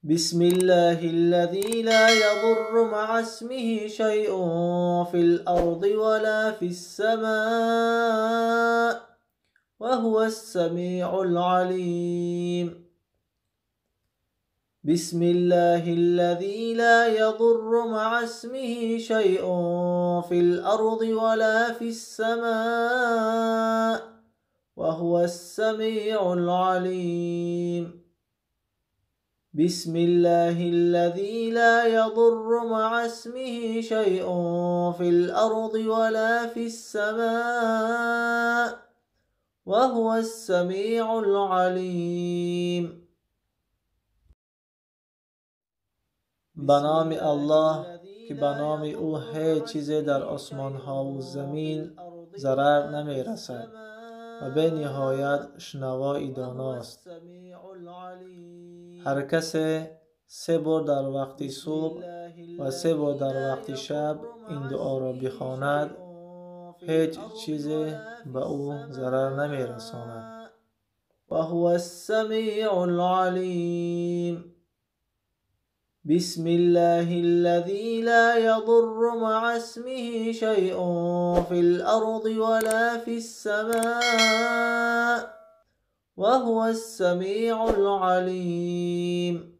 بسم الله الذي لا يضر مع اسمه شيء في الأرض ولا في السماء وهو السميع العليم. بسم الله الذي لا يضر مع اسمه شيء في الأرض ولا في السماء وهو السميع العليم. بسم الله الذي لا يضر مع اسمه شيء في الأرض ولا في السماء وهو السميع العليم. به نام الله که به نام او هیچ چیزی در آسمان ها و زمین ضرر نمی رسد و به نهایت شنوای داناست. هر کسی 3 بار در وقت صبح و 3 بار در وقت شب این دعا را بخواند هیچ چیزی به او ضرر نمی رساند. و هو السمیع العلیم. بسم الله الذي لا يضر مع اسمه شيء في الأرض ولا في السماء وهو السميع العليم.